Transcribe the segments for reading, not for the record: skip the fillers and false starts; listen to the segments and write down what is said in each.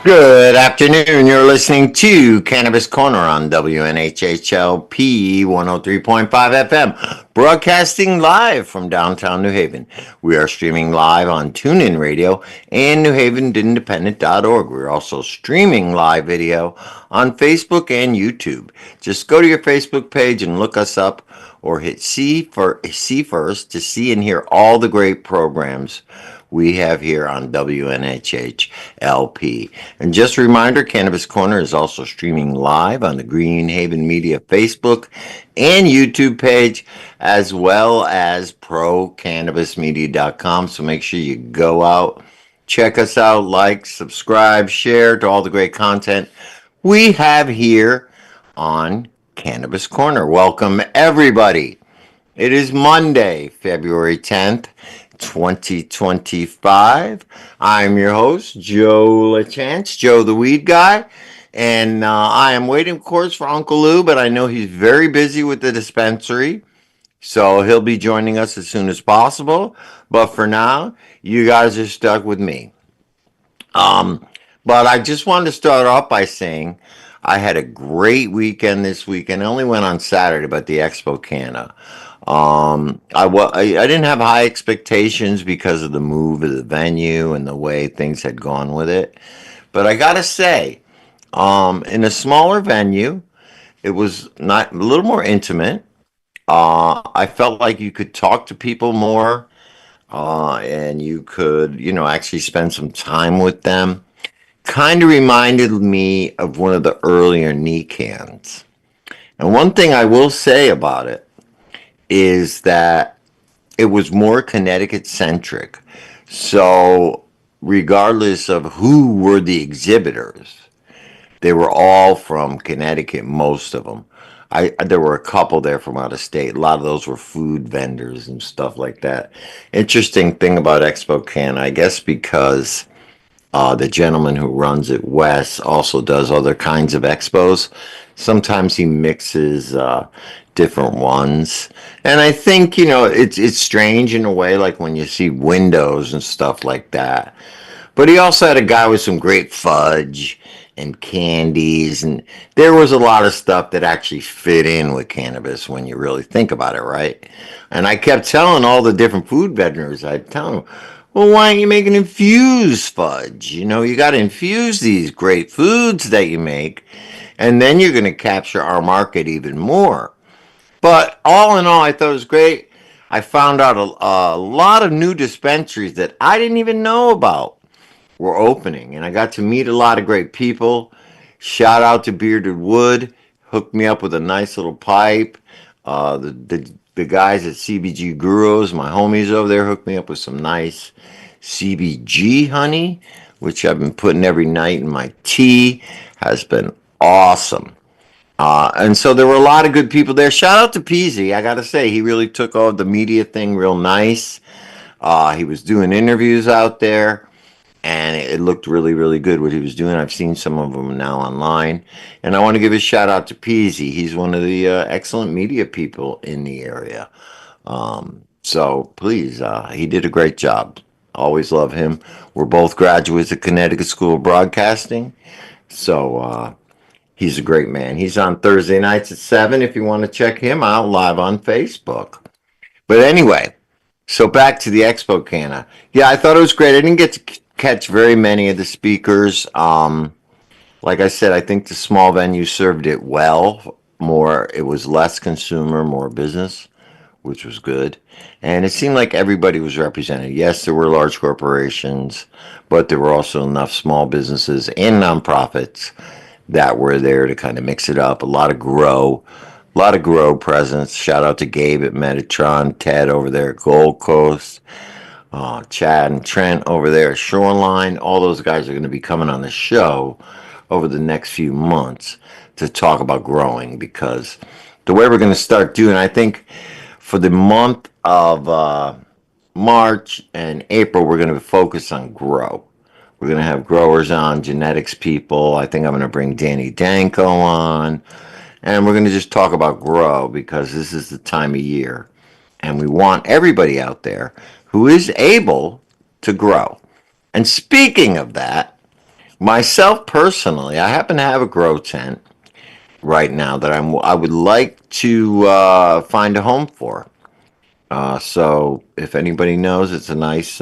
Good afternoon. You're listening to Cannabis Corner on WNHHLP 103.5 FM, broadcasting live from downtown New Haven. We are streaming live on TuneIn Radio and NewHavenIndependent.org. We're also streaming live video on Facebook and YouTube. Just go to your Facebook page and look us up, or hit see first to see and hear all the great programs we have here on WNHHLP. And just a reminder, Cannabis Corner is also streaming live on the Green Haven Media Facebook and YouTube page, as well as procannabismedia.com. So make sure you go out, check us out, like, subscribe, share to all the great content we have here on Cannabis Corner. Welcome, everybody. It is Monday, February 10th. 2025. I'm your host, Joe LaChance, Joe the Weed Guy, and I am waiting, of course, for Uncle Lou, but I know he's very busy with the dispensary, so he'll be joining us as soon as possible. But for now, you guys are stuck with me. But I just wanted to start off by saying I had a great weekend this weekend. I only went on Saturday, but the Expo Canna. I didn't have high expectations because of the move of the venue and the way things had gone with it. But I gotta say, in a smaller venue, it was not a little more intimate. I felt like you could talk to people more, and you could, actually spend some time with them. Kind of reminded me of one of the earlier knee cans. And one thing I will say about it is that it was more Connecticut centric. So, regardless of who were the exhibitors, they were all from Connecticut, most of them. There were a couple there from out of state. A lot of those were food vendors and stuff like that. Interesting thing about Expo Can, I guess, because the gentleman who runs it, Wes, also does other kinds of expos. Sometimes he mixes different ones, and I think it's strange in a way, like when you see windows and stuff like that. But he also had a guy with some great fudge and candies, and there was a lot of stuff that actually fit in with cannabis when you really think about it, right? And I kept telling all the different food vendors, I'd tell them, well, why aren't you making infused fudge? You got to infuse these great foods that you make, and then you're going to capture our market even more. But all in all, I thought it was great. I found out a lot of new dispensaries that I didn't even know about were opening, and I got to meet a lot of great people. Shout out to Bearded Wood, hooked me up with a nice little pipe. The guys at CBG Gurus, my homies over there, hooked me up with some nice CBG honey, which I've been putting every night in my tea. Has been awesome. And so there were a lot of good people there. Shout out to Peasy. I got to say, he really took all the media thing real nice. He was doing interviews out there, and it looked really, really good what he was doing. I've seen some of them now online. And I want to give a shout out to Peasy. He's one of the excellent media people in the area. So please, he did a great job. Always love him. We're both graduates of Connecticut School of Broadcasting. So he's a great man. He's on Thursday nights at 7 if you want to check him out live on Facebook. But anyway, so back to the Expo Canna. Yeah, I thought it was great. I didn't get to catch very many of the speakers. Like I said, I think the small venue served it well. It was less consumer, more business, which was good. And it seemed like everybody was represented. Yes, there were large corporations, but there were also enough small businesses and nonprofits that were there to kind of mix it up. A lot of grow presence. Shout out to Gabe at Metatron, Ted over there at Gold Coast, Chad and Trent over there at Shoreline. All those guys are going to be coming on the show over the next few months to talk about growing, because the way we're going to start doing, I think, for the month of March and April, we're going to focus on grow. We're going to have growers on, genetics people. I think I'm going to bring Danny Danko on. And we're going to just talk about grow, because this is the time of year. And we want everybody out there who is able to grow. And speaking of that, Myself personally, I happen to have a grow tent right now that I would like to find a home for. So if anybody knows, it's a nice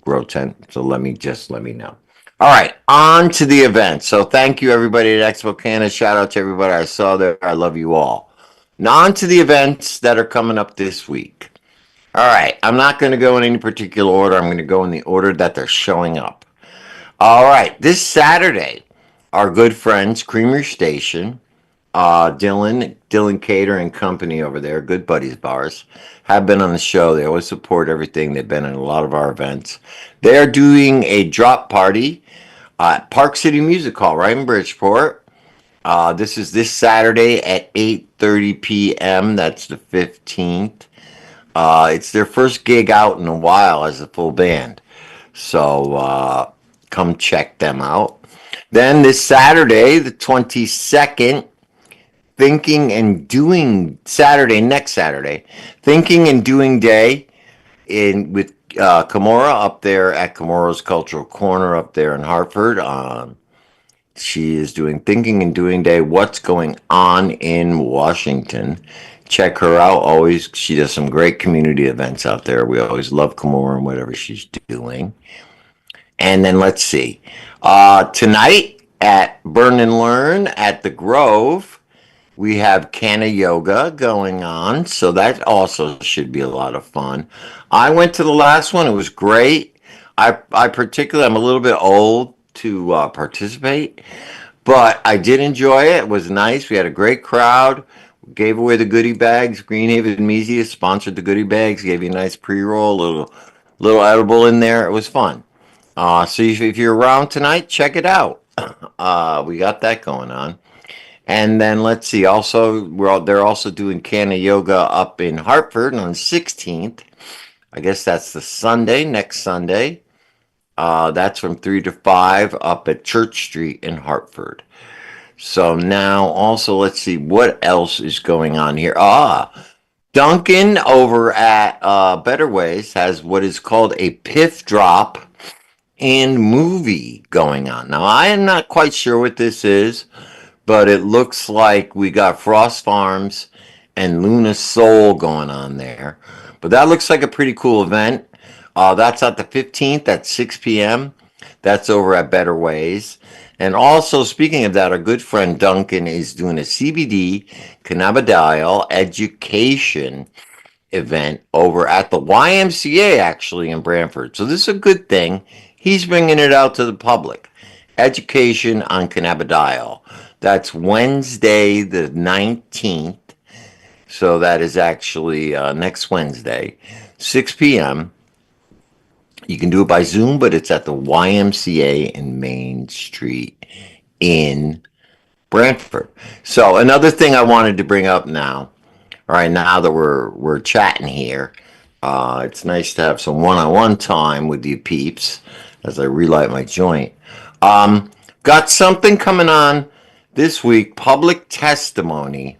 grow tent. So let me know. All right, on to the event. So thank you everybody at Expo Canada. Shout out to everybody I saw there. I love you all. Now on to the events that are coming up this week. All right, I'm not going to go in any particular order. I'm going to go in the order that they're showing up. All right, this Saturday, our good friends Creamery Station, Dylan Cater and company over there, good buddies of ours, have been on the show. They always support everything. They've been in a lot of our events. They are doing a drop party at Park City Music Hall right in Bridgeport. This is this Saturday at 8:30 p.m. That's the 15th. It's their first gig out in a while as a full band. So come check them out. Then this Saturday, the 22nd, Thinking and Doing Saturday, next Saturday, Thinking and Doing Day in with Kimura up there at Kimura's Cultural Corner up there in Hartford. She is doing Thinking and Doing Day. What's going on in Washington? Check her out. Always, she does some great community events out there. We always love Kimura and whatever she's doing. And then let's see. Tonight at Burn and Learn at the Grove, we have Canna Yoga going on. So that also should be a lot of fun. I went to the last one. It was great. I particularly, I'm a little bit old to participate, but I did enjoy it. It was nice. We had a great crowd. Gave away the goodie bags. Greenhaven Media sponsored the goodie bags. Gave you a nice pre-roll, little edible in there. It was fun. So if you're around tonight, check it out. We got that going on. And then let's see. Also, they're also doing Canna Yoga up in Hartford on the 16th. I guess that's the Sunday, next Sunday. That's from 3 to 5 up at Church Street in Hartford. So now also let's see what else is going on here. Duncan over at Better Ways has what is called a Piff Drop and movie going on. Now I am not quite sure what this is, but it looks like we got Frost Farms and Luna Soul going on there. But that looks like a pretty cool event. That's at the 15th at 6 p.m. That's over at Better Ways. And also, speaking of that, our good friend Duncan is doing a CBD cannabidiol education event over at the YMCA, actually, in Brantford. So this is a good thing. He's bringing it out to the public. Education on cannabidiol. That's Wednesday the 19th. So that is actually next Wednesday, 6 p.m. You can do it by Zoom, but it's at the YMCA in Main Street in Brantford. So another thing I wanted to bring up now, all right, now that we're chatting here, it's nice to have some one-on-one time with you peeps as I relight my joint. Got something coming on this week, public testimony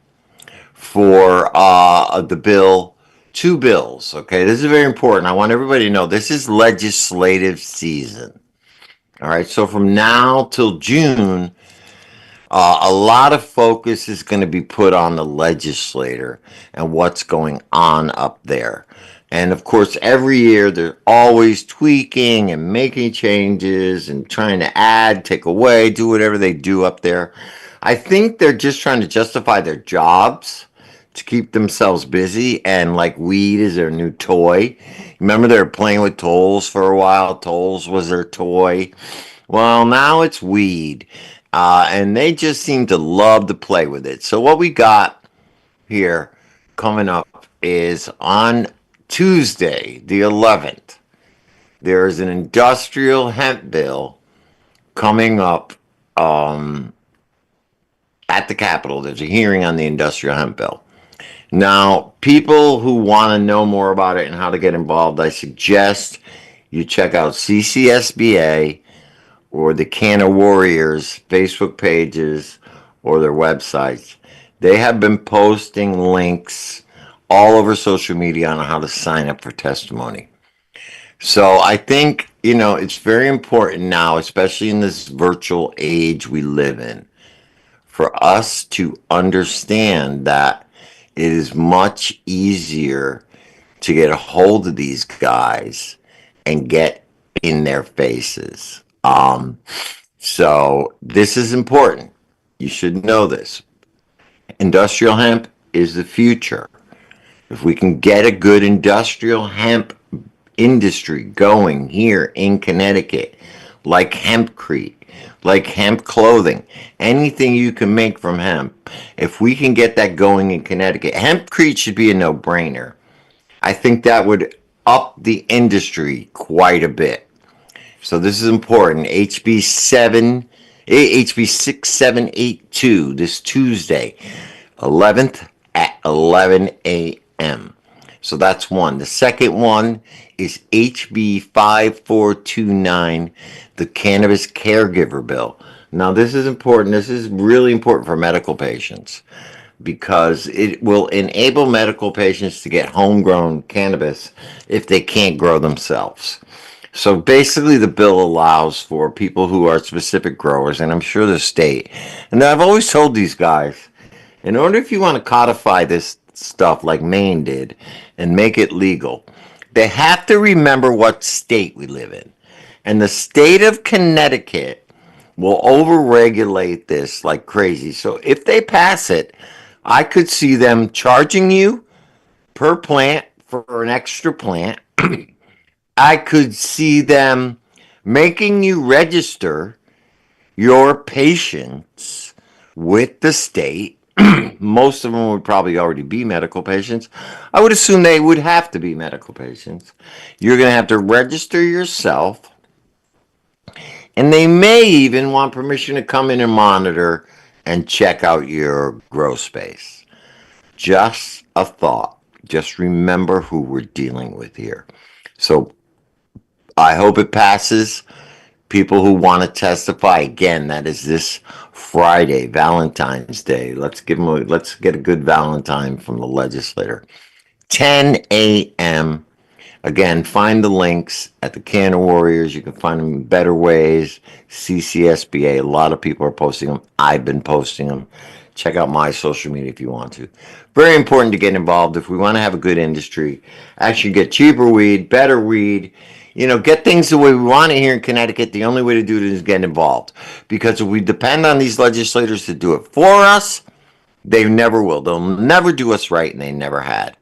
for the bill, two bills. Okay, this is very important. I want everybody to know this is legislative season. All right, so from now till June, a lot of focus is going to be put on the legislator and what's going on up there. And of course, every year they're always tweaking and making changes and trying to add, take away, do whatever they do up there. I think they're just trying to justify their jobs to keep themselves busy, and like weed is their new toy. Remember they were playing with tolls for a while. Tolls was their toy. Well, now it's weed. And they just seem to love to play with it. So what we got here coming up is on Tuesday, the 11th, there is an industrial hemp bill coming up at the Capitol. There's a hearing on the industrial hemp bill. Now, people who want to know more about it and how to get involved, I suggest you check out CCSBA or the Canna Warriors Facebook pages or their websites. They have been posting links all over social media on how to sign up for testimony. So I think, it's very important now, especially in this virtual age we live in, for us to understand that it is much easier to get a hold of these guys and get in their faces. So this is important. You should know this. Industrial hemp is the future. If we can get a good industrial hemp industry going here in Connecticut, like hempcrete, like hemp clothing, anything you can make from hemp, if we can get that going in Connecticut, hempcrete should be a no-brainer. I think that would up the industry quite a bit. So this is important. HB 6782 this Tuesday, 11th at 11 a.m. So that's one. The second one is HB 5429, the Cannabis Caregiver Bill. Now, this is important. This is really important for medical patients because it will enable medical patients to get homegrown cannabis if they can't grow themselves. So basically, the bill allows for people who are specific growers, and I'm sure the state. And I've always told these guys, in order if you want to codify this stuff like Maine did and make it legal, they have to remember what state we live in. And the state of Connecticut will overregulate this like crazy. So if they pass it, I could see them charging you per plant for an extra plant. I could see them making you register your patients with the state. Most of them would probably already be medical patients. I would assume they would have to be medical patients. You're going to have to register yourself, and they may even want permission to come in and monitor and check out your grow space. Just a thought. Just remember who we're dealing with here. So I hope it passes. People who want to testify again, that is this Friday, Valentine's Day. Let's get a good Valentine from the legislator. 10 a.m. Again, find the links at the Canna Warriors. You can find them in Better Ways, CCSBA. A lot of people are posting them. I've been posting them. Check out my social media if you want to. Very important to get involved if we want to have a good industry. Actually get cheaper weed, better weed. Get things the way we want it here in Connecticut. The only way to do it is get involved. Because if we depend on these legislators to do it for us, they never will. They'll never do us right, and they never had.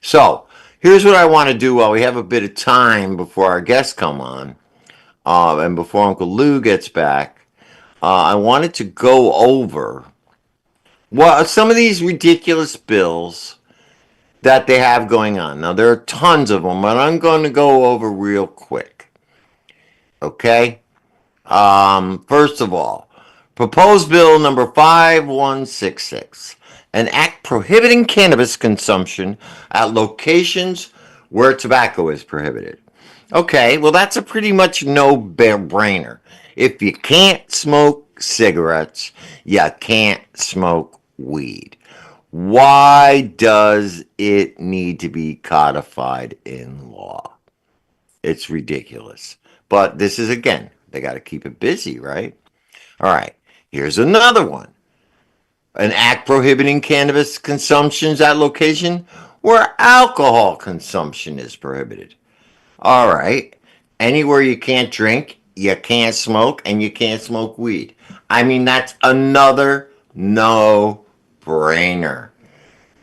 So, here's what I want to do while we have a bit of time before our guests come on, and before Uncle Lou gets back. I wanted to go over some of these ridiculous bills that they have going on. Now, there are tons of them, but I'm going to go over real quick. Okay? First of all, proposed bill number 5166, an act prohibiting cannabis consumption at locations where tobacco is prohibited. Okay, well, that's a pretty much no-brainer. If you can't smoke cigarettes, you can't smoke weed. Why does it need to be codified in law? It's ridiculous. But this is, again, they got to keep it busy, right? All right, here's another one. An act prohibiting cannabis consumptions at location where alcohol consumption is prohibited. All right, anywhere you can't drink, you can't smoke, and you can't smoke weed. I mean, that's another no-brainer.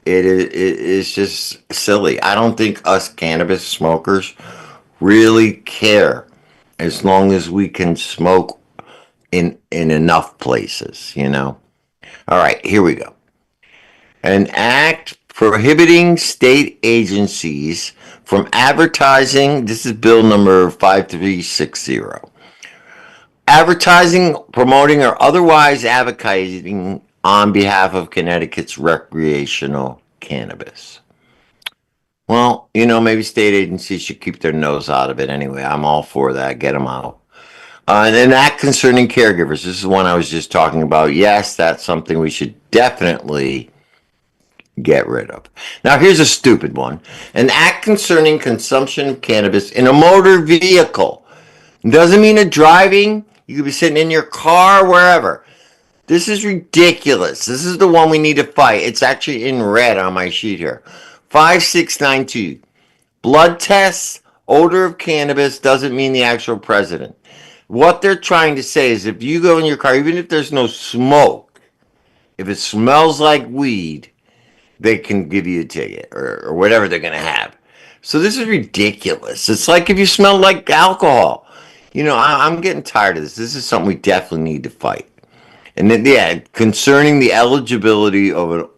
It's just silly. I don't think us cannabis smokers really care as long as we can smoke in enough places. All right, here we go. An act prohibiting state agencies from advertising. This is bill number 5360. Advertising, promoting, or otherwise advocating on behalf of Connecticut's recreational cannabis. Well, maybe state agencies should keep their nose out of it anyway. I'm all for that. Get them out. And an act concerning caregivers. This is one I was just talking about. Yes, that's something we should definitely get rid of. Now, here's a stupid one. An act concerning consumption of cannabis in a motor vehicle. Doesn't mean a driving. You could be sitting in your car, wherever. This is ridiculous. This is the one we need to fight. It's actually in red on my sheet here. 5692. Blood tests, odor of cannabis doesn't mean the actual president. What they're trying to say is if you go in your car, even if there's no smoke, if it smells like weed, they can give you a ticket or whatever they're going to have. So this is ridiculous. It's like if you smell like alcohol. I'm getting tired of this. This is something we definitely need to fight. And then, yeah, concerning the eligibility of an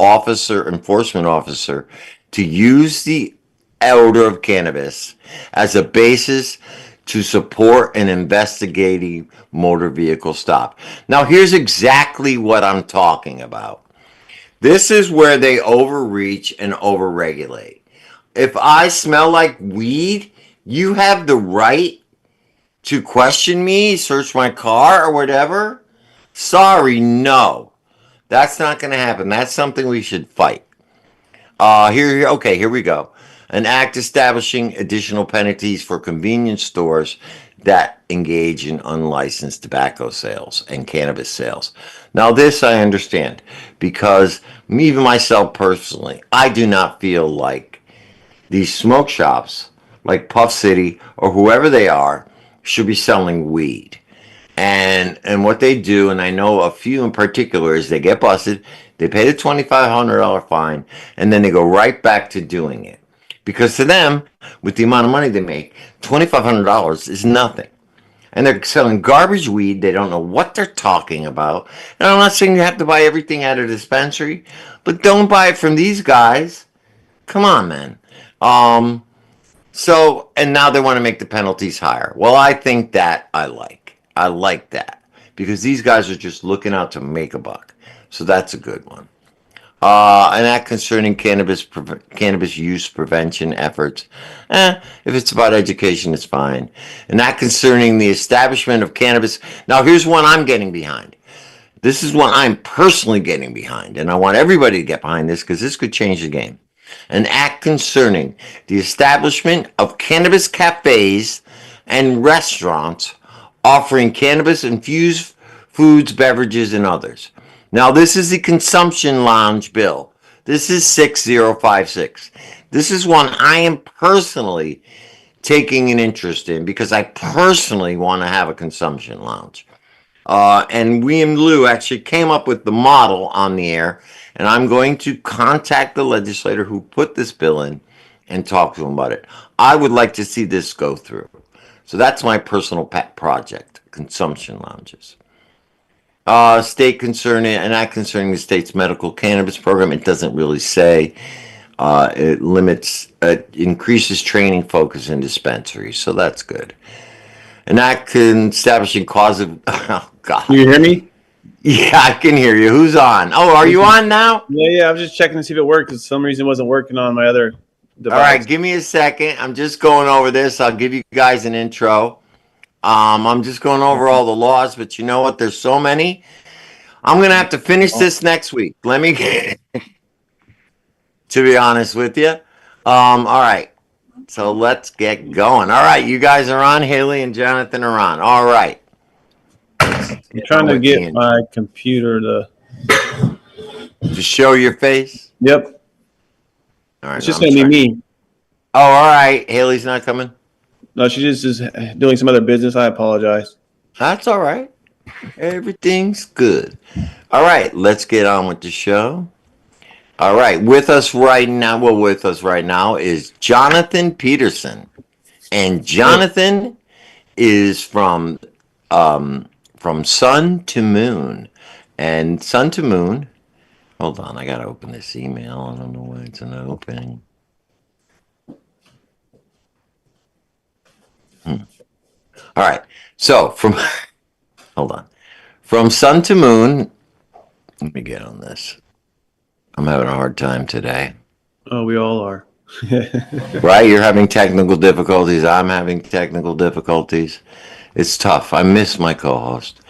enforcement officer, to use the odor of cannabis as a basis to support an investigating motor vehicle stop. Now, here's exactly what I'm talking about. This is where they overreach and overregulate. If I smell like weed, you have the right to question me, search my car or whatever? Sorry, no. That's not going to happen. That's something we should fight. Here we go. An act establishing additional penalties for convenience stores that engage in unlicensed tobacco sales and cannabis sales. Now, this I understand because even myself personally, I do not feel like these smoke shops like Puff City or whoever they are should be selling weed. And what they do, and I know a few in particular, is they get busted, they pay the $2,500 fine, and then they go right back to doing it. Because to them, with the amount of money they make, $2,500 is nothing. And they're selling garbage weed. They don't know what they're talking about. And I'm not saying you have to buy everything at a dispensary, but don't buy it from these guys. Come on, man. And now they want to make the penalties higher. Well, I think that I like that because these guys are just looking out to make a buck. So that's a good one. An act concerning cannabis use prevention efforts. If it's about education, it's fine. An act concerning the establishment of cannabis. Now, here's one I'm getting behind. This is one I'm personally getting behind, and I want everybody to get behind this because this could change the game. An act concerning the establishment of cannabis cafes and restaurants offering cannabis-infused foods, beverages, and others. Now, this is the consumption lounge bill. This is 6056. This is one I am personally taking an interest in because I personally want to have a consumption lounge. And William Liu actually came up with the model on the air, and I'm going to contact the legislator who put this bill in and talk to him about it. I would like to see this go through. So that's my personal pet project, consumption lounges. State concerning, and not concerning the state's medical cannabis program, it doesn't really say. It increases training focus in dispensaries, so that's good. An act establishing cause of, oh God. Can you hear me? Yeah, I can hear you. Who's on? Oh, are you on now? Yeah, I was just checking to see if it worked because for some reason it wasn't working on my other device. All right, give me a second. I'm just going over this. I'll give you guys an intro. I'm just going over all the laws, but you know what? There's so many. I'm going to have to finish this next week. Let me get to be honest with you. All right. So let's get going. All right, you guys are on. Haley and Jonathan are on. All right. I'm trying to get my computer to show your face. Yep. All right. It's just going to be me. Oh, all right. Haley's not coming? No, she just is doing some other business. I apologize. That's all right. Everything's good. All right, let's get on with the show. All right, with us right now is Jonathan Peterson. And Jonathan is from Sun to Moon. And Sun to Moon, hold on, I got to open this email. I don't know why it's not opening. All right, so hold on. From Sun to Moon, let me get on this. I'm having a hard time today. Oh, we all are. Right? You're having technical difficulties. I'm having technical difficulties. It's tough. I miss my co-host.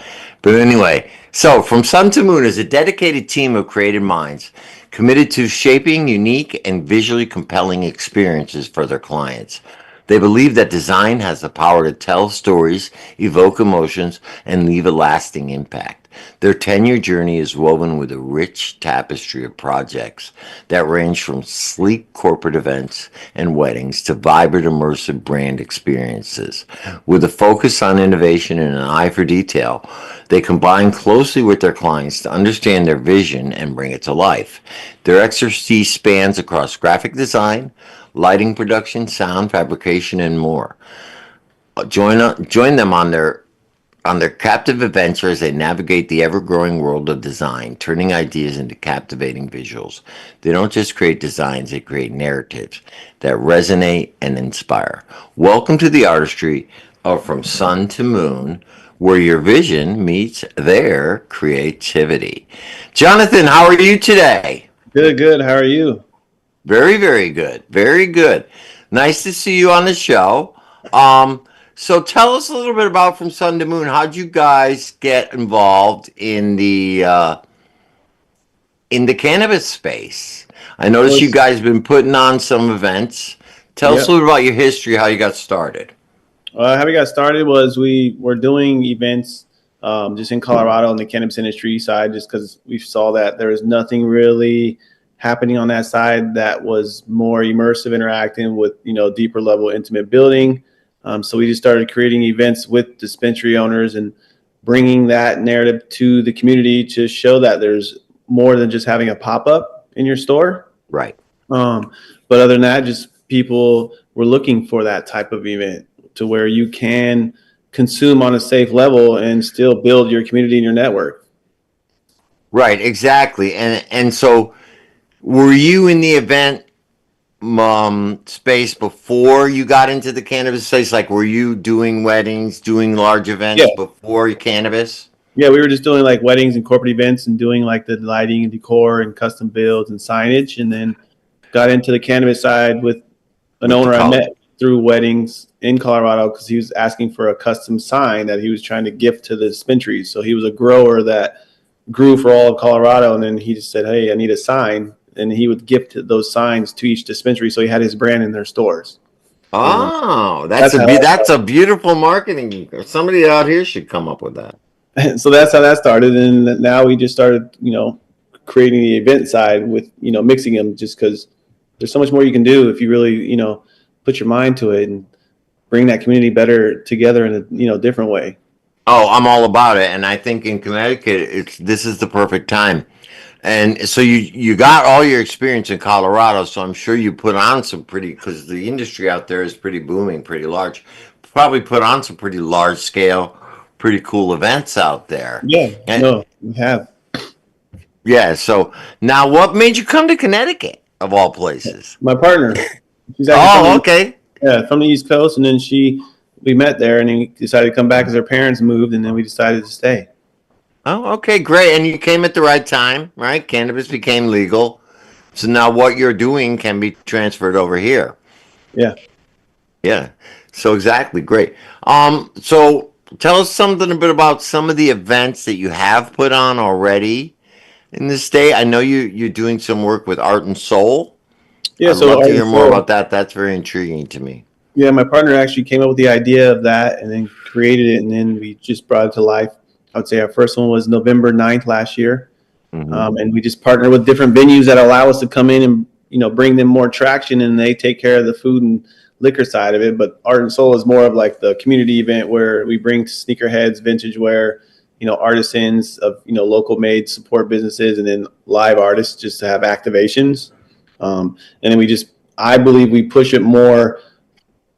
But anyway, so From Sun to Moon is a dedicated team of creative minds committed to shaping unique and visually compelling experiences for their clients. They believe that design has the power to tell stories, evoke emotions, and leave a lasting impact. Their 10-year journey is woven with a rich tapestry of projects that range from sleek corporate events and weddings to vibrant immersive brand experiences. With a focus on innovation and an eye for detail, they combine closely with their clients to understand their vision and bring it to life. Their expertise spans across graphic design, lighting production, sound fabrication, and more. Join them on their captive adventure as they navigate the ever-growing world of design, turning ideas into captivating visuals. They don't just create designs, they create narratives that resonate and inspire. Welcome to the artistry of From Sun to Moon, where your vision meets their creativity. Jonathan, how are you today? Good, good. How are you? Very, very good. Very good. Nice to see you on the show. So tell us a little bit about From Sun to Moon. How'd you guys get involved in the cannabis space? I noticed you Was guys been putting on some events. Tell us a Yep. little about your history, how you got started. How we got started was we were doing events just in Colorado on the cannabis industry side, just because we saw that there was nothing really happening on that side that was more immersive, interacting with deeper level, intimate building. So we just started creating events with dispensary owners and bringing that narrative to the community to show that there's more than just having a pop up in your store. Right. Um, but other than that, just people were looking for that type of event to where you can consume on a safe level and still build your community and your network. Right, exactly. And so were you in the event space before you got into the cannabis space? Like, were you doing weddings, doing large Yeah. events before cannabis? Yeah, we were just doing like weddings and corporate events and doing like the lighting and decor and custom builds and signage. And then got into the cannabis side with an With the owner I color. met through weddings in Colorado because he was asking for a custom sign that he was trying to gift to the dispensaries. So he was a grower that grew for all of Colorado, and then he just said, "Hey, I need a sign," and he would gift those signs to each dispensary, so he had his brand in their stores. And Oh, that's how that's a beautiful marketing. Somebody out here should come up with that. so that's how that started. And now we just started, creating the event side with mixing them, just because there's so much more you can do if you really put your mind to it and bring that community better together in a different way. Oh, I'm all about it, and I think in Connecticut, this is the perfect time. And so you got all your experience in Colorado, so I'm sure you put on some pretty because the industry out there is pretty booming, pretty large. Probably put on some pretty large scale, pretty cool events out there. Yeah, And no, we have. yeah, so now what made you come to Connecticut of all places? My partner, she's actually Oh, okay. from the East Coast, and then we met there, and then we decided to come back because our parents moved, and then we decided to stay. Oh, okay, great. And you came at the right time, right? Cannabis became legal. So now what you're doing can be transferred over here. Yeah. Yeah. So exactly, great. So tell us something a bit about some of the events that you have put on already in the state. I know you're doing some work with Art and Soul. Yeah, I'd so love to Art hear and more Soul. about that. That's very intriguing to me. Yeah, my partner actually came up with the idea of that and then created it, and then we just brought it to life. I would say our first one was November 9th last year. Hmm. And we just partner with different venues that allow us to come in and bring them more traction, and they take care of the food and liquor side of it. But Art and Soul is more of like the community event where we bring sneakerheads, vintage wear, artisans of local made support businesses, and then live artists just to have activations. And then I believe we push it more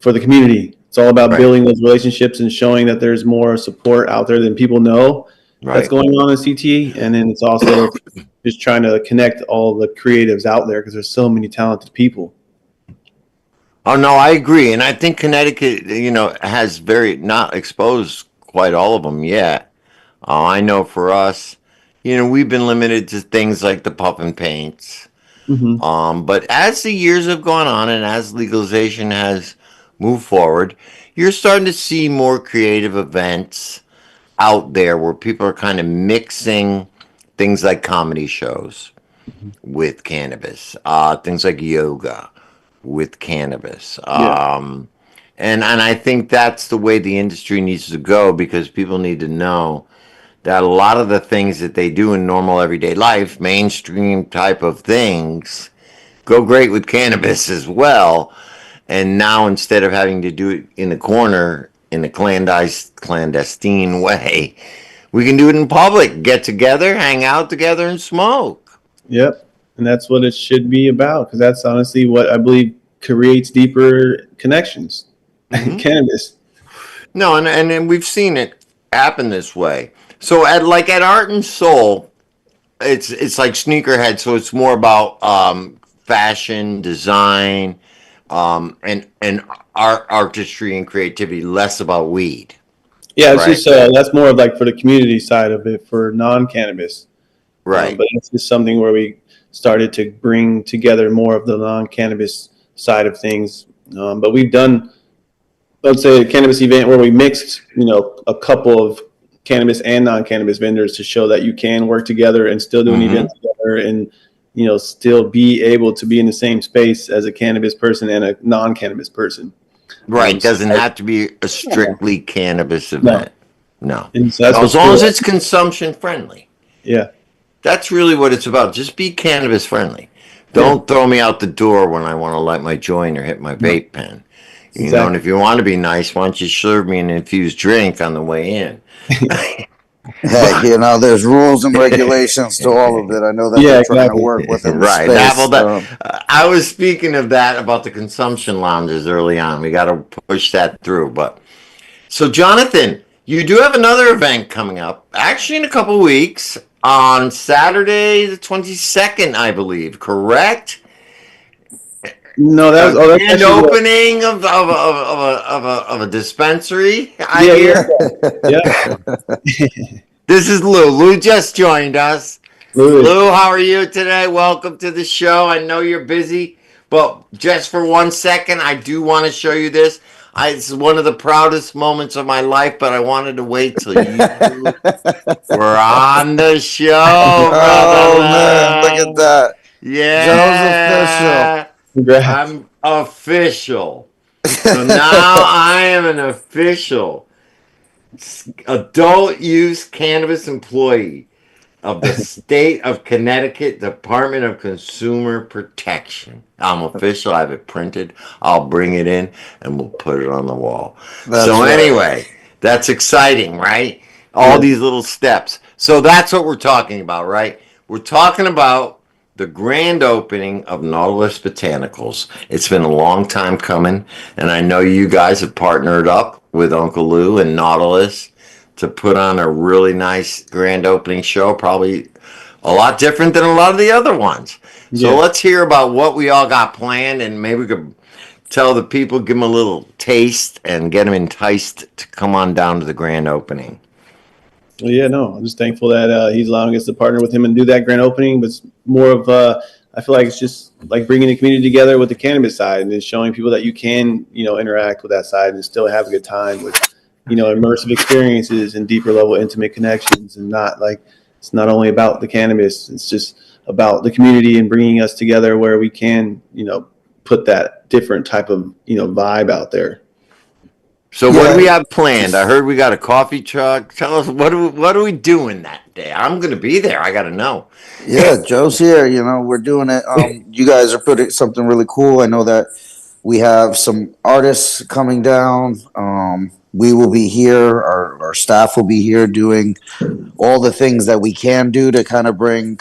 for the community. It's all about Right. building those relationships and showing that there's more support out there than people know that's Right. going on in CT. And then it's also just trying to connect all the creatives out there because there's so many talented people. Oh no, I agree, and I think Connecticut, has very not exposed quite all of them yet. I know for us, we've been limited to things like the puff and paints. Mm-hmm. But as the years have gone on and as legalization has moved forward, you're starting to see more creative events out there where people are kind of mixing things like comedy shows. with cannabis. Things like yoga with cannabis. Yeah. And I think that's the way the industry needs to go because people need to know that a lot of the things that they do in normal everyday life, mainstream type of things, go great with cannabis as well. And now instead of having to do it in the corner in a clandestine way, we can do it in public. Get together, hang out together, and smoke. Yep. And that's what it should be about because that's honestly what I believe creates deeper connections. Hmm. Cannabis. No, and we've seen it happen this way. So at Art and Soul, it's like sneakerhead. So it's more about fashion, design, and art, artistry, and creativity. Less about weed, Yeah, it's right? just that's more of like for the community side of it for non-cannabis. Right. But it's just something where we started to bring together more of the non-cannabis side of things. But we've done, let's say, a cannabis event where we mixed, a couple of cannabis and non-cannabis vendors to show that you can work together and still do an Hmm. event together and still be able to be in the same space as a cannabis person and a non-cannabis person. Right. So Doesn't have to be a yeah, strictly cannabis no, event. No. and so that's No, as what's long cool. as it's consumption friendly. Yeah, That's really what it's about. Just be cannabis friendly. yeah, Don't throw me out the door when I want to light my joint or hit my no, vape pen. And exactly. if you want to be nice, why don't you serve me an infused drink on the way in? Hey, But there's rules and regulations to all of it. I know that Yeah, they're trying to exactly. work within the right, that space. well, that I was speaking of that about the consumption lounges early on. We got to push that through. But so, Jonathan, you do have another event coming up, actually in a couple weeks on Saturday the 22nd, I believe. Correct? No, that was A that's grand actually what. opening of a dispensary, I Yeah, hear. yeah. This is Lou. Lou just joined us. Louis. Lou, how are you today? Welcome to the show. I know you're busy, but just for 1 second, I do want to show you this. It's one of the proudest moments of my life, but I wanted to wait till you were on the show, Oh man, look at brother. that. Joe's official. Yeah, Congrats. I'm official. So now I am an official adult use cannabis employee of the state of Connecticut Department of Consumer Protection. I'm official. I have it printed. I'll bring it in and we'll put it on the wall. That's So right. anyway, that's exciting, right? All Yeah. these little steps. So that's what we're talking about, right? We're talking about the grand opening of Nautilus Botanicals. It's been a long time coming, and I know you guys have partnered up with Uncle Lou and Nautilus to put on a really nice grand opening show, probably a lot different than a lot of the other ones. So Yeah. let's hear about what we all got planned, and maybe we could tell the people, give them a little taste, and get them enticed to come on down to the grand opening. Well, yeah, no, I'm just thankful that he's allowing us to partner with him and do that grand opening. But it's more of, I feel like it's just like bringing the community together with the cannabis side and just showing people that you can, interact with that side and still have a good time with, immersive experiences and deeper level intimate connections and not like it's not only about the cannabis. It's just about the community and bringing us together where we can, put that different type of, vibe out there. So what do Yeah, we have planned? I heard we got a coffee truck. Tell us what are we doing that day? I'm gonna be there. I gotta know. yeah, Joe's here. We're doing it. You guys are putting something really cool. I know that we have some artists coming down. We will be here. Our staff will be here doing all the things that we can do to kind of bring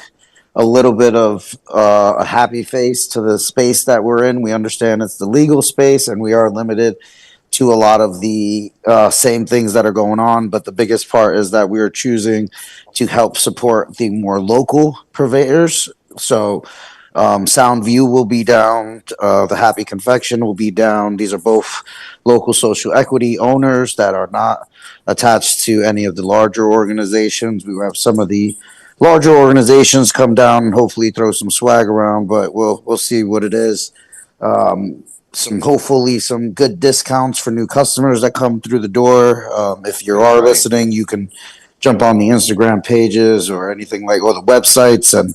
a little bit of a happy face to the space that we're in. We understand it's the legal space and we are limited to a lot of the same things that are going on. But the biggest part is that we are choosing to help support the more local purveyors. So, Sound View will be down. The Happy Confection will be down. These are both local social equity owners that are not attached to any of the larger organizations. We have some of the larger organizations come down and hopefully throw some swag around, but we'll see what it is. Some hopefully some good discounts for new customers that come through the door. If you are Right. listening, you can jump on the Instagram pages or anything like or the websites and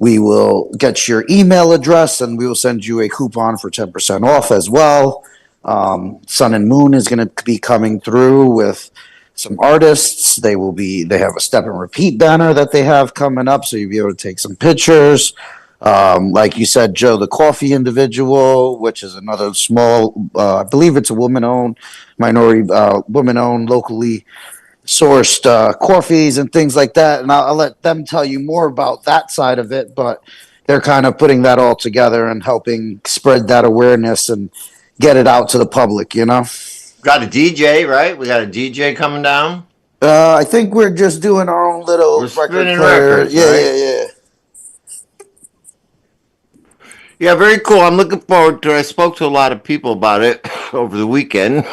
We will get your email address and we will send you a coupon for 10% off as well. Sun and Moon is going to be coming through with some artists. They have a step and repeat banner that they have coming up, so you'll be able to take some pictures. Like you said, Joe, the coffee individual, which is another small, I believe it's a woman-owned, minority, woman-owned, locally sourced coffees and things like that. And I'll let them tell you more about that side of it, but they're kind of putting that all together and helping spread that awareness and get it out to the public, you know? Got a DJ, right? We got a DJ coming down. I think we're just doing our own little We're record spinning player. records, Yeah, right? yeah. Yeah, very cool. I'm looking forward to it. I spoke to a lot of people about it over the weekend.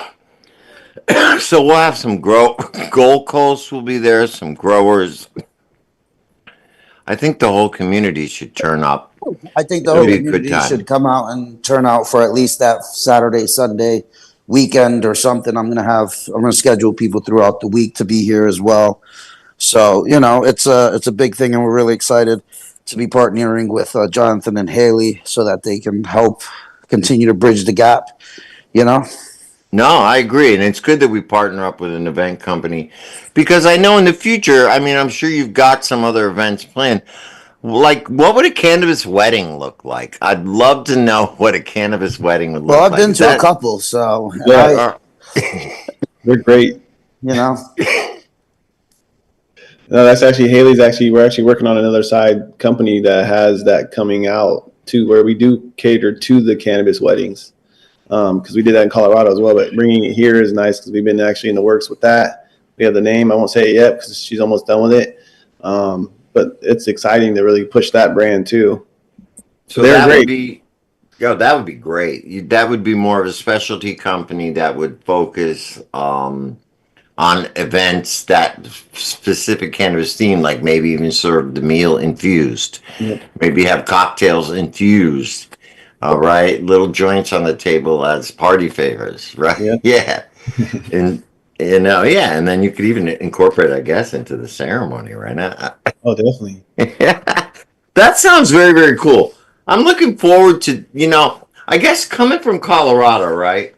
So we'll have some Gold Coast will be there, some growers. I think the whole community should turn up. I think the It'll whole be a good community time. should come out and turn out for at least that Saturday, Sunday weekend or something. I'm gonna schedule people throughout the week to be here as well. So, you know, it's a big thing and we're really excited to be partnering with Jonathan and Haley so that they can help continue to bridge the gap, you know? No, I agree. And it's good that we partner up with an event company because I know in the future, I mean, I'm sure you've got some other events planned. Like, what would a cannabis wedding look like? I'd love to know what a cannabis wedding would look Well, I've like. been Is to a that, couple, so Yeah. They're great. you know, No, that's actually we're actually working on another side company that has that coming out too, where we do cater to the cannabis weddings. Because we did that in Colorado as well, but bringing it here is nice because we've been actually in the works with that. We have the name. I won't say it yet because she's almost done with it. But it's exciting to really push that brand too. so They're that would great. be, that would be great. That would be more of a specialty company that would focus on events that specific cannabis theme, like maybe even serve the meal infused, Yep. maybe have cocktails infused. All right, little joints on the table as party favors, right? Yep. Yeah, and yeah, and then you could even incorporate, I guess, into the ceremony, right? Oh, definitely. That sounds very, very cool. I'm looking forward to, I guess coming from Colorado, right?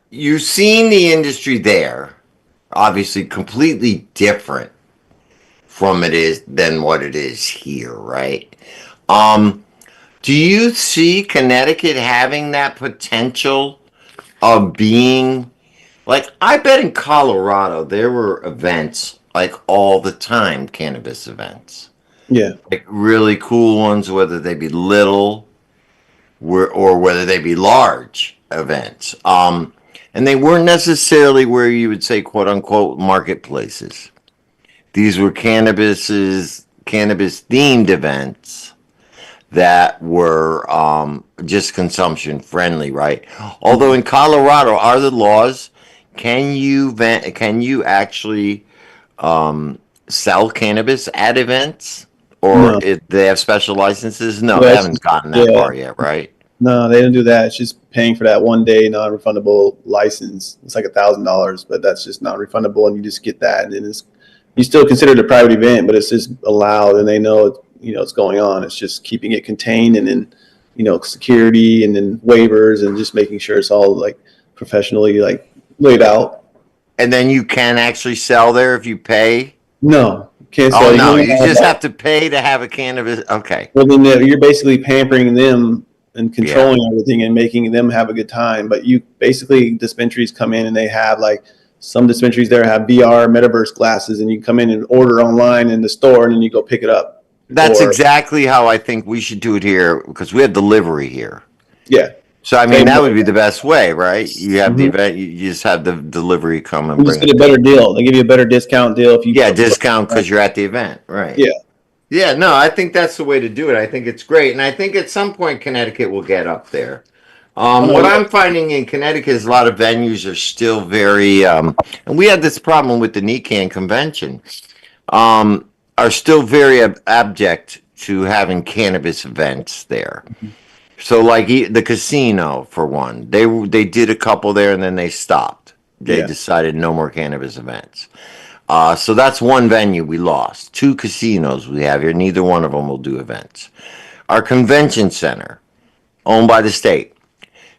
You've seen the industry there, obviously completely different from than what it is here, right? Do you see Connecticut having that potential of being like, I bet in Colorado there were events like all the time, cannabis events, Yeah. like really cool ones, whether they be little or whether they be large events. And they weren't necessarily where you would say, quote unquote, marketplaces. These were cannabis themed events that were just consumption friendly, right? Although in Colorado, are the laws, can you actually sell cannabis at events, or No. they have special licenses? No, Well, they that's- haven't gotten that yeah. far yet, right? No, they don't do that. It's just paying for that 1 day non-refundable license. It's like $1,000, but that's just non-refundable, and you just get that, and then you still consider it a private event, but it's just allowed, and they know it's going on. It's just keeping it contained, and then security, and then waivers, and just making sure it's all like professionally like laid out. And then you can actually sell there if you pay. No, can't Oh sell. no, You you just have to pay to have a cannabis. Okay. Well, then you're basically pampering them and controlling everything and making them have a good time. But you basically, dispensaries come in and they have like, some dispensaries there have VR metaverse glasses, and you come in and order online in the store, and then you go pick it up. That's exactly how I think we should do it here, because we have delivery here. Yeah. So I mean, Same that way. would be the best way, right? You have the Mhm. event, you just have the delivery come and You just bring get it. a better deal. They give you a better discount deal if you. Yeah, discount because you're at the event, right? Yeah. Yeah, no, I think that's the way to do it. I think it's great, and I think at some point Connecticut will get up there. What I'm finding in Connecticut is a lot of venues are still very, and we had this problem with the NECAN convention, are still very abject to having cannabis events there. So, like the casino, for one, they did a couple there and then they stopped. They Yeah. decided no more cannabis events. So that's one venue we lost. Two casinos we have here. Neither one of them will do events. Our convention center, owned by the state.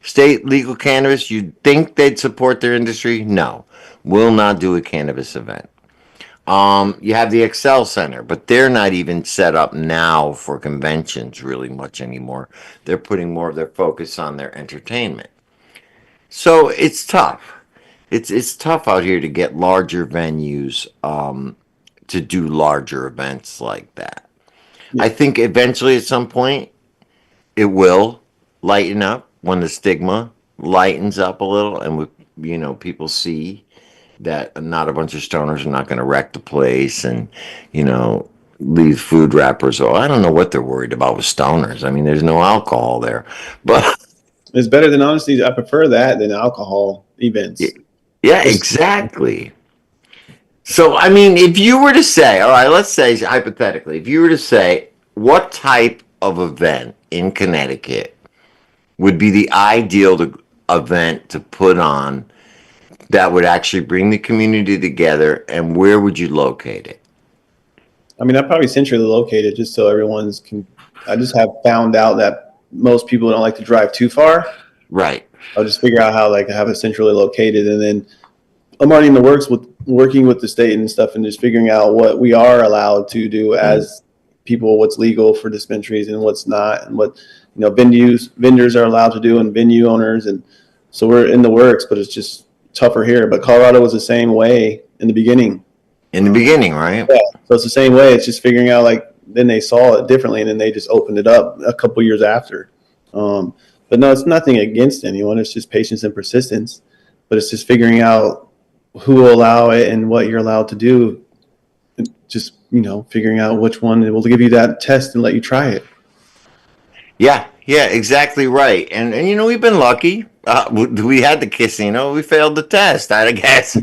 State legal cannabis, you'd think they'd support their industry? No. Will not do a cannabis event. You have the Excel Center, but they're not even set up now for conventions really much anymore. They're putting more of their focus on their entertainment. So it's tough. It's tough out here to get larger venues to do larger events like that. Yeah. I think eventually at some point it will lighten up when the stigma lightens up a little and people see that not a bunch of stoners are not going to wreck the place and you know leave food wrappers. Oh, I don't know what they're worried about with stoners. I mean, there's no alcohol there, but It's better than, honestly, I prefer that than alcohol events. yeah, exactly. So, I mean, if you were to say, all right, let's say hypothetically, if you were to say what type of event in Connecticut would be the ideal event to put on that would actually bring the community together, and where would you locate it? I mean, I'm probably centrally located just so everyone's can. I just have found out that most people don't like to drive too far. Right. I'll just figure out how like to have it centrally located, and then I'm already in the works with working with the state and stuff, and just figuring out what we are allowed to do as people, what's legal for dispensaries and what's not, and what vendors are allowed to do, and venue owners, and so we're in the works, but it's just tougher here. But Colorado was the same way in the beginning. In the beginning, right? Yeah, so it's the same way. It's just figuring out like then they saw it differently, and then they just opened it up a couple years after. But no, it's nothing against anyone. It's just patience and persistence. But it's just figuring out who will allow it and what you're allowed to do. Just figuring out which one will give you that test and let you try it. Yeah, yeah, exactly right. And we've been lucky. We had the casino. We failed the test, I guess.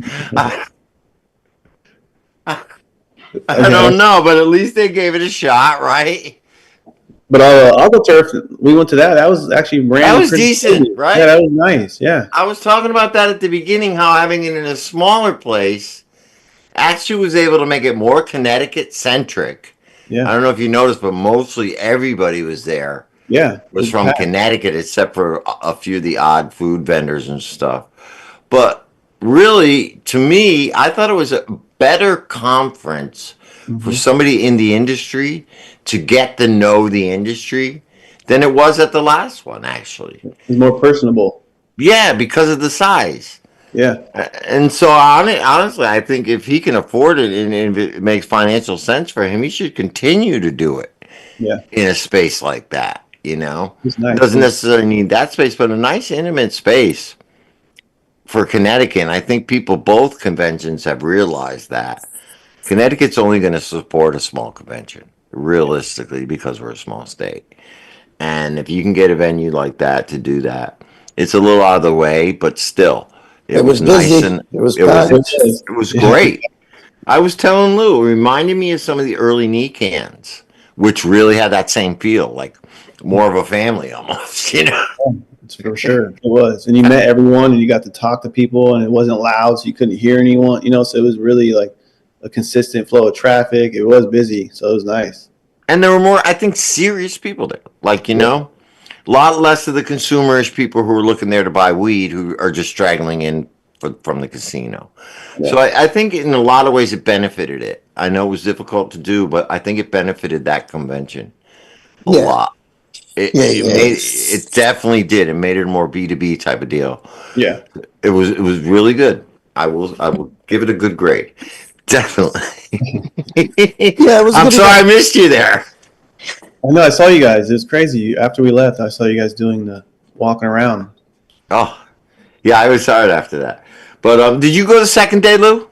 I don't know, but at least they gave it a shot, right? But AquaTurf, we went to that. That was actually That was decent, good. right? Yeah, that was nice. Yeah. I was talking about that at the beginning, how having it in a smaller place actually was able to make it more Connecticut centric. Yeah. I don't know if you noticed, but mostly everybody was there. Yeah. Was from Connecticut, except for a few of the odd food vendors and stuff. But really, to me, I thought it was a better conference for somebody in the industry to get to know the industry than it was at the last one, actually. It's more personable. Yeah, because of the size. Yeah. And so, honestly, I think if he can afford it and if it makes financial sense for him, he should continue to do it. Yeah. In a space like that, It's nice. doesn't necessarily need that space, but a nice intimate space for Connecticut. And I think both conventions have realized that Connecticut's only going to support a small convention, realistically, because we're a small state. And if you can get a venue like that to do that, it's a little out of the way, but still, it was nice busy. and It was it packed. was great. I was telling Lou, it reminded me of some of the early knee cans, which really had that same feel, like more of a family almost, It's for sure. It was. And you met everyone and you got to talk to people, and it wasn't loud, so you couldn't hear anyone, so it was really like a consistent flow of traffic. It was busy, so it was nice. And there were more, I think, serious people there. Like, a lot less of the consumerish people who are looking there to buy weed who are just straggling in from the casino. Yeah. So I think in a lot of ways it benefited it. I know it was difficult to do, but I think it benefited that convention a lot. It definitely did. It made it a more B2B type of deal. Yeah. It was really good. I will give it a good grade. Definitely. Yeah, it was. I'm sorry I missed you there. I know. I saw you guys. It was crazy. After we left, I saw you guys doing the walking around. Oh, yeah, I was tired after that. But did you go the second day, Lou?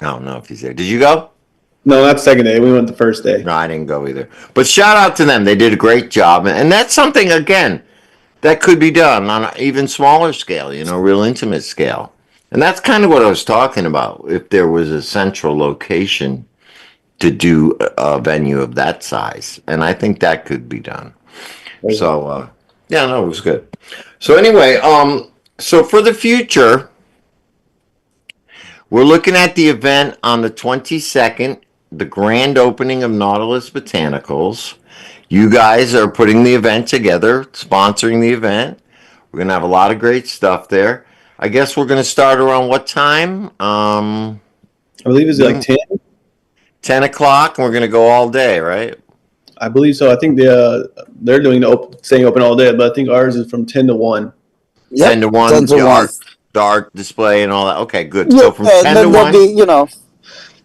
I don't know if he's there. Did you go? No, not second day. We went the first day. No, I didn't go either. But shout out to them. They did a great job. And that's something, again, that could be done on an even smaller scale, real intimate scale. And that's kind of what I was talking about. If there was a central location to do a venue of that size. And I think that could be done. So, yeah, no, it was good. So anyway, so for the future, We're looking at the event on the 22nd, the grand opening of Nautilus Botanicals. You guys are putting the event together, sponsoring the event. We're going to have a lot of great stuff there. I guess we're going to start around what time? I believe it's like 10. 10 o'clock, and we're going to go all day, right? I believe so. I think they're doing staying open all day, but I think ours is from 10 to 1. Yep, 10 to 1, 10 to 1. the art display and all that. Okay, good. Yeah, So from and 10 to then there'll 1,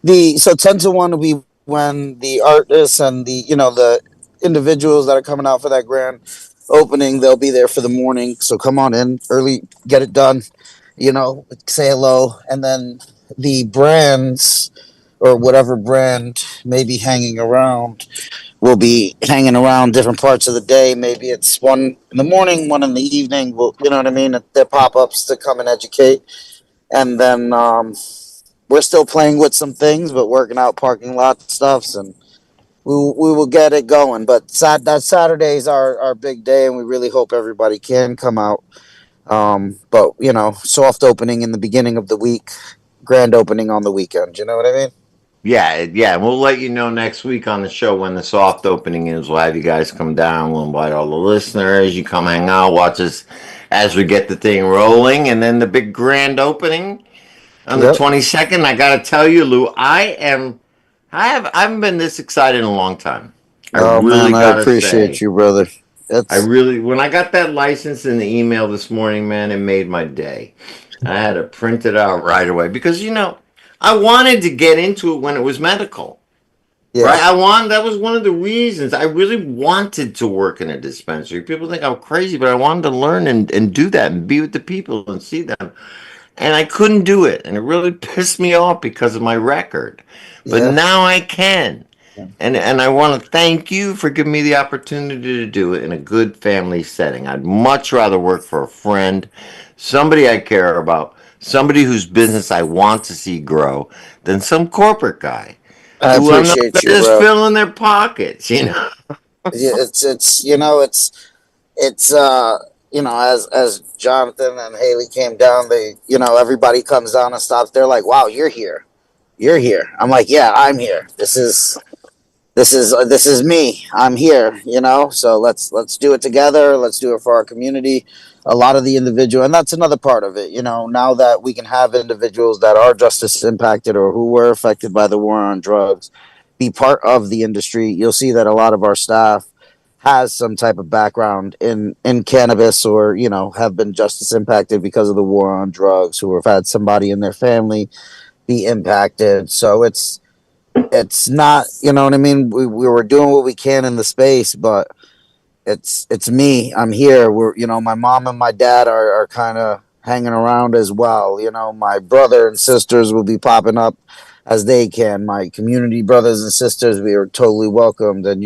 be, so 10 to 1 will be when the artists and the individuals that are coming out for that grand opening, they'll be there for the morning. So come on in early, get it done, say hello. And then the brands or whatever brand may be hanging around will be hanging around different parts of the day. Maybe it's one in the morning, one in the evening. Well, you know what I mean? They're pop-ups to come and educate. And then we're still playing with some things, but working out parking lot stuffs, and we will get it going. But that Saturday is our big day, and we really hope everybody can come out. But soft opening in the beginning of the week, grand opening on the weekend. You know what I mean? yeah. We'll let you know next week on the show when the soft opening is. We'll have you guys come down. We'll invite all the listeners. You come hang out, watch us as we get the thing rolling, and then the big grand opening on the Yep. 22nd. I got to tell you, Lou, I haven't been this excited in a long time. I Oh really man, I got to appreciate say. you, brother. When I got that license in the email this morning, man, it made my day. I had to print it out right away because, I wanted to get into it when it was medical, Yeah, right? That was one of the reasons I really wanted to work in a dispensary. People think I'm crazy, but I wanted to learn and do that and be with the people and see them. And I couldn't do it. And it really pissed me off because of my record. But yeah, now I can. And I want to thank you for giving me the opportunity to do it in a good family setting. I'd much rather work for a friend, somebody I care about, somebody whose business I want to see grow, than some corporate guy I who I'm not appreciate you, just bro. filling their pockets. Yeah, it's as Jonathan and Haley came down, they everybody comes down and stops. They're like, "Wow, you're here." I'm like, "Yeah, I'm here. This is me. I'm here." So let's do it together. Let's do it for our community. A lot of the individual, and that's another part of it. Now that we can have individuals that are justice impacted or who were affected by the war on drugs be part of the industry, you'll see that a lot of our staff has some type of background in cannabis, or have been justice impacted because of the war on drugs, who have had somebody in their family be impacted. So it's not, you know what I mean? We were doing what we can in the space, but it's me. I'm here. My mom and my dad are kind of hanging around as well. My brother and sisters will be popping up as they can. My community brothers and sisters, we are totally welcomed. And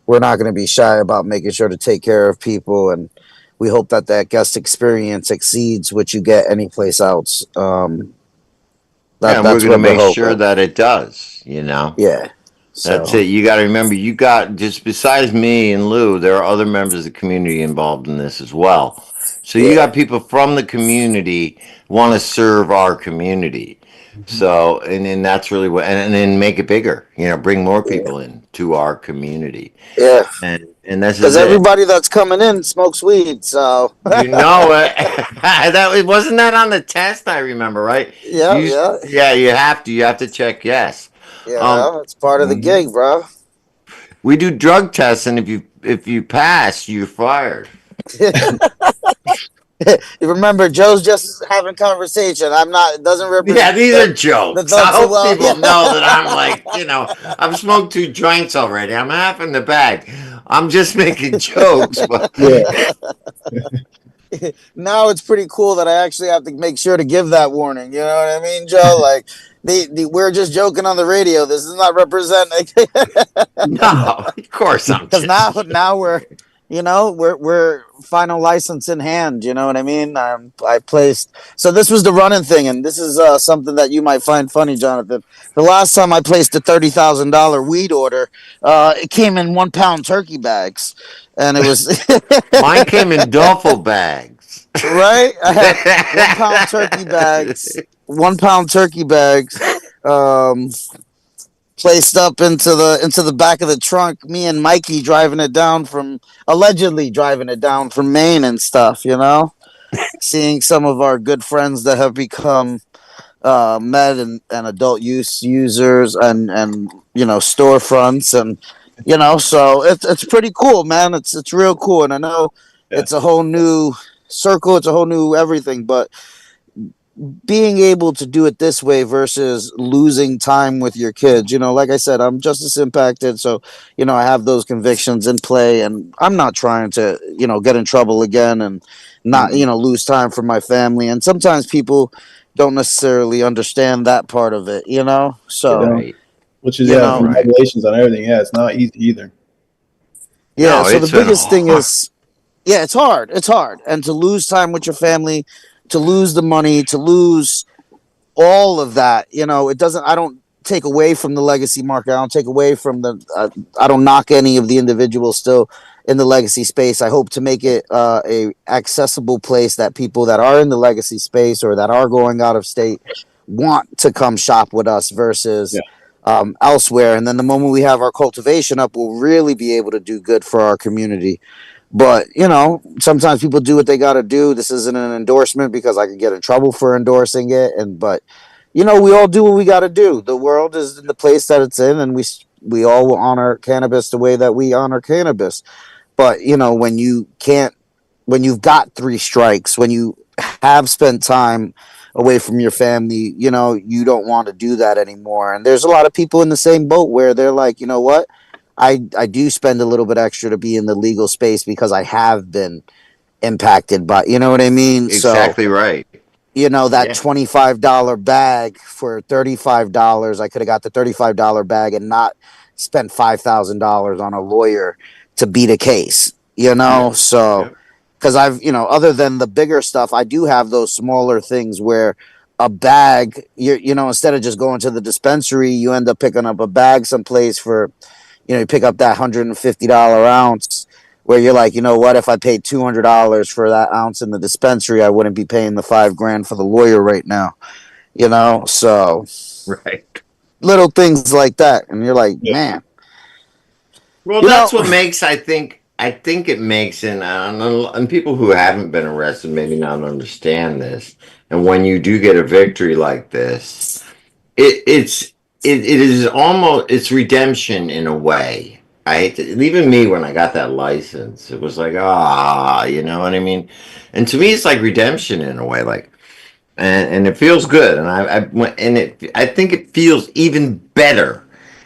we're not going to be shy about making sure to take care of people, and we hope that guest experience exceeds what you get anyplace else. Yeah, and we're That's going to what we're make sure hoping. that it does. Yeah. That's So it. You got to remember, you got just besides me and Lou, there are other members of the community involved in this as well. So you yeah, got people from the community want to serve our community. So and that's really what and then make it bigger. Bring more yeah, people in to our community. yeah. And this Because is it. everybody that's coming in smokes weed. So You know it. Wasn't that on the test. I remember, right? yeah, yeah, Yeah, you have to check yes. Um, it's part of the mhm. gig, bro. We do drug tests, and if you pass, you're fired. You remember, Joe's just having conversation. I'm not. It doesn't Yeah, these represent are the jokes. I thoughts of hope well. people Yeah, know that I'm like, I've smoked 2 joints already. I'm half in the bag. I'm just making jokes, but Yeah. now it's pretty cool that I actually have to make sure to give that warning. You know what I mean, Joe? Like, we're just joking on the radio. This is not representing. no, of course I'm Because just. now we're final license in hand. You know what I mean? I placed. So this was the running thing, and this is something that you might find funny, Jonathan. The last time I placed a $30,000 weed order, it came in 1 pound turkey bags, and it was Mine came in duffel bags. right. I had 1 pound turkey bags. 1 pound turkey bags, um, placed up into the back of the trunk. Me and Mikey driving it down from allegedly driving it down from Maine and stuff. Seeing some of our good friends that have become med and adult use users and storefronts and so it's pretty cool, man. It's real cool, and I know Yeah. it's a whole new circle, it's a whole new everything, but being able to do it this way versus losing time with your kids, like I said, I'm justice impacted, so I have those convictions in play, and I'm not trying to get in trouble again and not Mm-mm. lose time for my family. And sometimes people don't necessarily understand that part of it, They so don't. Right. Which is you yeah, know Right. congratulations on everything. Yeah, it's not easy either. yeah, No, so the it's been biggest thing hard. is, yeah, it's hard, and to lose time with your family, to lose the money, to lose all of that. It doesn't, I don't take away from the legacy market. I don't take away from I don't knock any of the individuals still in the legacy space. I hope to make it a accessible place that people that are in the legacy space or that are going out of state want to come shop with us Yeah. versus elsewhere. And then the moment we have our cultivation up, we'll really be able to do good for our community. But sometimes people do what they got to do. This isn't an endorsement because I could get in trouble for endorsing it. And but we all do what we got to do. The world is in the place that it's in, and we all will honor cannabis the way that we honor cannabis. But when you can't, when you've got 3 strikes, when you have spent time away from your family, you don't want to do that anymore. And there's a lot of people in the same boat where they're like, you know what? I do spend a little bit extra to be in the legal space because I have been impacted by, you know what I mean? So, Exactly right. that Yeah. $25 bag for $35, I could have got the $35 bag and not spent $5,000 on a lawyer to beat a case, Yeah. So, Yep. because other than the bigger stuff, I do have those smaller things where a bag, instead of just going to the dispensary, you end up picking up a bag someplace for you pick up that $150 ounce where you're like, you know what, if I paid $200 for that ounce in the dispensary, I wouldn't be paying the 5 grand for the lawyer right now, so Right. little things like that. And you're like, Yeah. man, Well, you know, that's what makes, I think it makes, and people who haven't been arrested maybe not understand this. And when you do get a victory like this, it's it is almost, it's redemption in a way. I hate to, even me when I got that license, it was like, you know what I mean? And to me, it's like redemption in a way, like, and it feels good. And I think it feels even better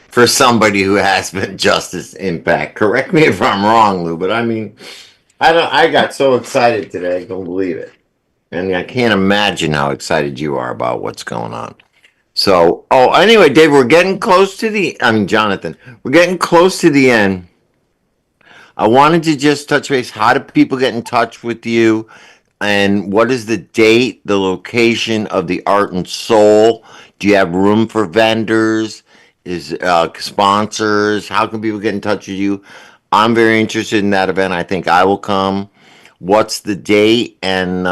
for somebody who has been justice impact. Correct me if I'm wrong, Lou, but I mean, I don't. I got so excited today, I don't believe it, and I can't imagine how excited you are about what's going on. So, anyway, Dave, we're getting close to I mean, Jonathan, we're getting close to the end. I wanted to just touch base. How do people get in touch with you? And what is the date, the location of the Art and Soul? Do you have room for vendors? Is sponsors? How can people get in touch with you? I'm very interested in that event. I think I will come. What's the date? And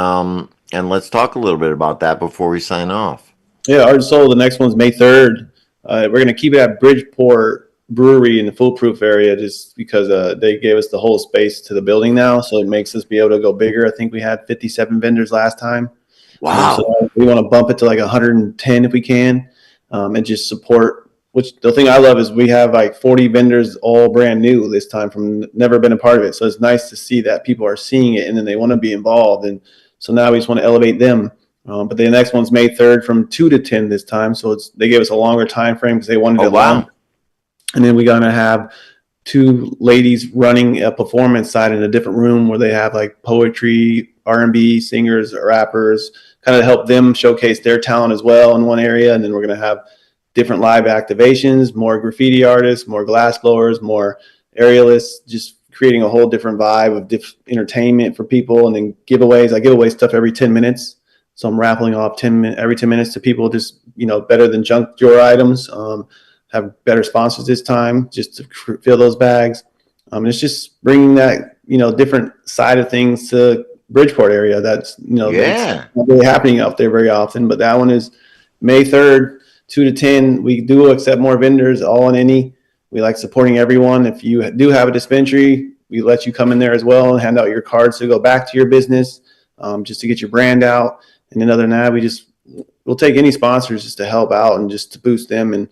let's talk a little bit about that before we sign off. Yeah, Art and Soul. The next one's May 3rd. We're gonna keep it at Bridgeport Brewery in the Foolproof area, just because they gave us the whole space to the building now, so it makes us be able to go bigger. I think we had 57 vendors last time, so Wow. we want to bump it to like 110 if we can, and just support. Which the thing I love is we have like 40 vendors all brand new this time from never been a part of it. So it's nice to see that people are seeing it and then they want to be involved. And so now we just want to elevate them. But the next one's May 3rd from 2 to 10 this time. So they gave us a longer time frame because they wanted Oh, it longer. wow. And then we're gonna have 2 ladies running a performance side in a different room where they have like poetry, R&B singers, rappers, kind of help them showcase their talent as well in one area. And then we're gonna have different live activations, more graffiti artists, more glass blowers, more aerialists, just creating a whole different vibe of entertainment for people. And then giveaways. I give away stuff every 10 minutes. So I'm raffling off every 10 minutes to people, just, better than junk drawer items. Have better sponsors this time just to fill those bags. And it's just bringing that, different side of things to Bridgeport area. That's it's Yeah. not really happening out there very often. But that one is May 3rd, 2 to 10. We do accept more vendors, all in any. We like supporting everyone. If you do have a dispensary, we let you come in there as well and hand out your cards to go back to your business, just to get your brand out. And then other than that, we'll take any sponsors just to help out and just to boost them. And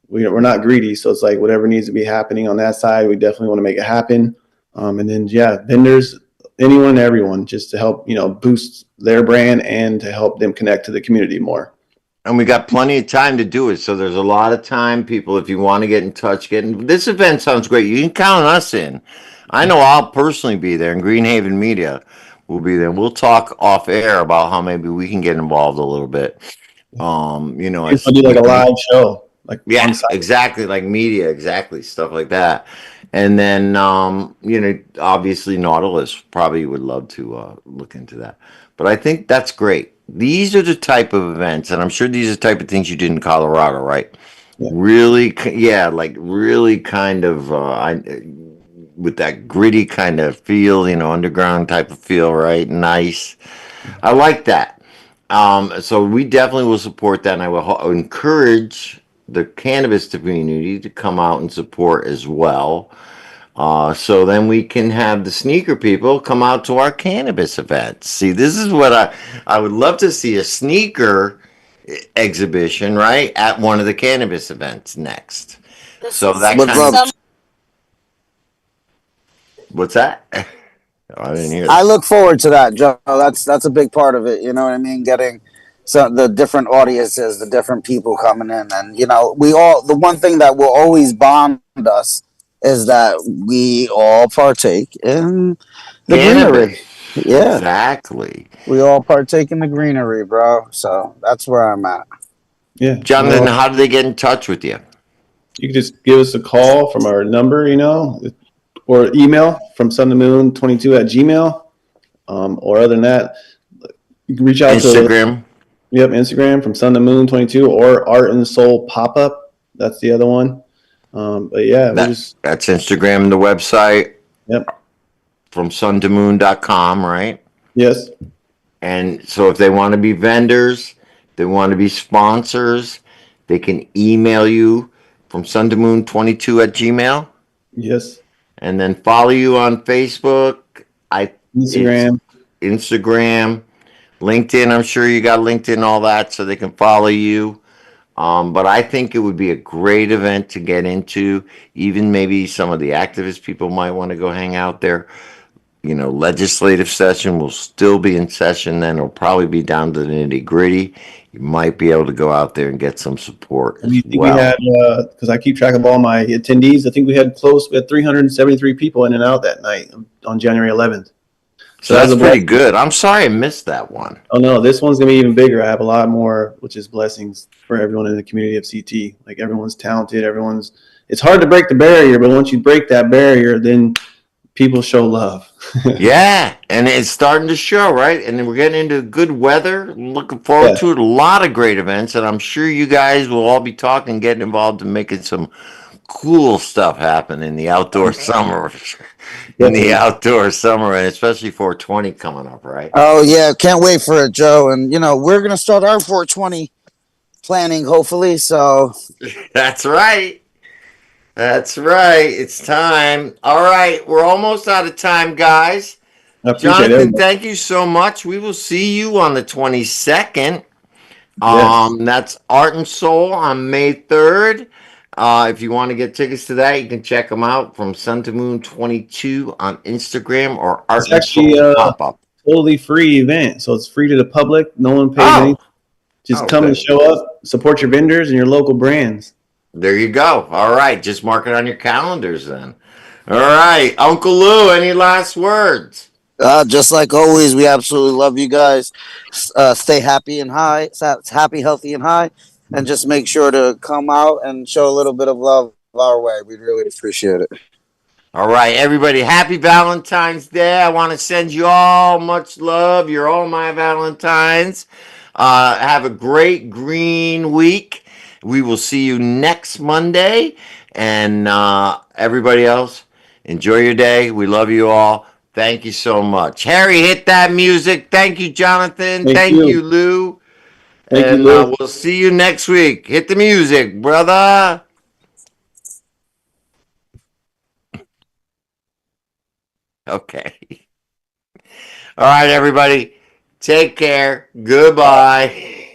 we're not greedy, so it's like whatever needs to be happening on that side, we definitely want to make it happen. And then vendors, anyone and everyone, just to help boost their brand and to help them connect to the community more. And we got plenty of time to do it. So there's a lot of time, people, if you want to get in touch, this event sounds great. You can count us in. I know I'll personally be there, and Greenhaven Media will be there. We'll talk off air about how maybe we can get involved a little bit. We'll do like a live show, like yeah, on site. exactly, like media, exactly, stuff like that. And then, obviously Nautilus probably would love to look into that. But I think that's great. These are the type of events, and I'm sure these are the type of things you did in Colorado, right? Yeah. Really, yeah, like really kind of, with that gritty kind of feel, underground type of feel, right? Nice. I like that. So we definitely will support that, and I will encourage the cannabis community to come out and support as well. So then we can have the sneaker people come out to our cannabis events. See, this is what I would love to see, a sneaker exhibition, right, at one of the cannabis events next. So that Would kind love. of, what's that? I didn't hear I that. look forward to that, Joe. That's a big part of it. You know what I mean? Getting the different audiences, the different people coming in, and we all. The one thing that will always bond us is that we all partake in the greenery. Cannabis. Yeah, Exactly. we all partake in the greenery, bro. So that's where I'm at. Yeah. Jonathan, how do they get in touch with you? You can just give us a call from our number, or email from suntomoon22@gmail. Or other than that, you can reach out to Instagram. Instagram from Sun to Moon 22 or Art and Soul Pop Up. That's the other one. But yeah, That's Instagram, the website yep. from suntomoon.com, right? Yes. And so if they want to be vendors, they want to be sponsors, they can email you from suntomoon22 at Gmail, Yes. and then follow you on Facebook. It's Instagram. Instagram, LinkedIn. I'm sure you got LinkedIn, all that, so they can follow you. But I think it would be a great event to get into. Even maybe some of the activist people might want to go hang out there. Legislative session will still be in session then. It'll probably be down to the nitty gritty. You might be able to go out there and get some support as We think we well. had, because I keep track of all my attendees, I think we had 373 people in and out that night on January 11th. So that's pretty good. I'm sorry I missed that one. Oh no, this one's gonna be even bigger. I have a lot more, which is blessings for everyone in the community of CT. Like everyone's talented, it's hard to break the barrier, but once you break that barrier, then people show love. Yeah, and it's starting to show, right? And then we're getting into good weather. Looking forward to it. A lot of great events, and I'm sure you guys will all be talking, getting involved in making some cool stuff happen in the outdoor summer. In the outdoor summer, and especially 420 coming up, right? Oh yeah, can't wait for it, Joe. And we're gonna start our 420 planning, hopefully. So That's right. That's right. It's time. All right, we're almost out of time, guys. I appreciate Jonathan, it. thank you so much. We will see you on the 22nd. Yes. That's Art and Soul on May 3rd. If you want to get tickets to that, you can check them out from Sun to Moon 22 on Instagram or Art It's and actually Soul Pop Up. totally free event, so it's free to the public. No one pays Oh, anything. Just come and good. show up, support your vendors and your local brands. There you go. All right, just mark it on your calendars then. All right, Uncle Lou, any last words? just like always, we absolutely love you guys. Stay happy and high, happy, healthy, and high, and just make sure to come out and show a little bit of love our way. We'd really appreciate it. All right, everybody, happy Valentine's Day. I want to send you all much love. You're all my Valentines. Have a great green week. We will see you next Monday. And everybody else, enjoy your day. We love you all. Thank you so much. Harry, hit that music. Thank you, Jonathan. Thank Thank you. you, Lou. Thank you, And Lou. we'll see you next week. Hit the music, brother. Okay. All right, everybody. Take care. Goodbye.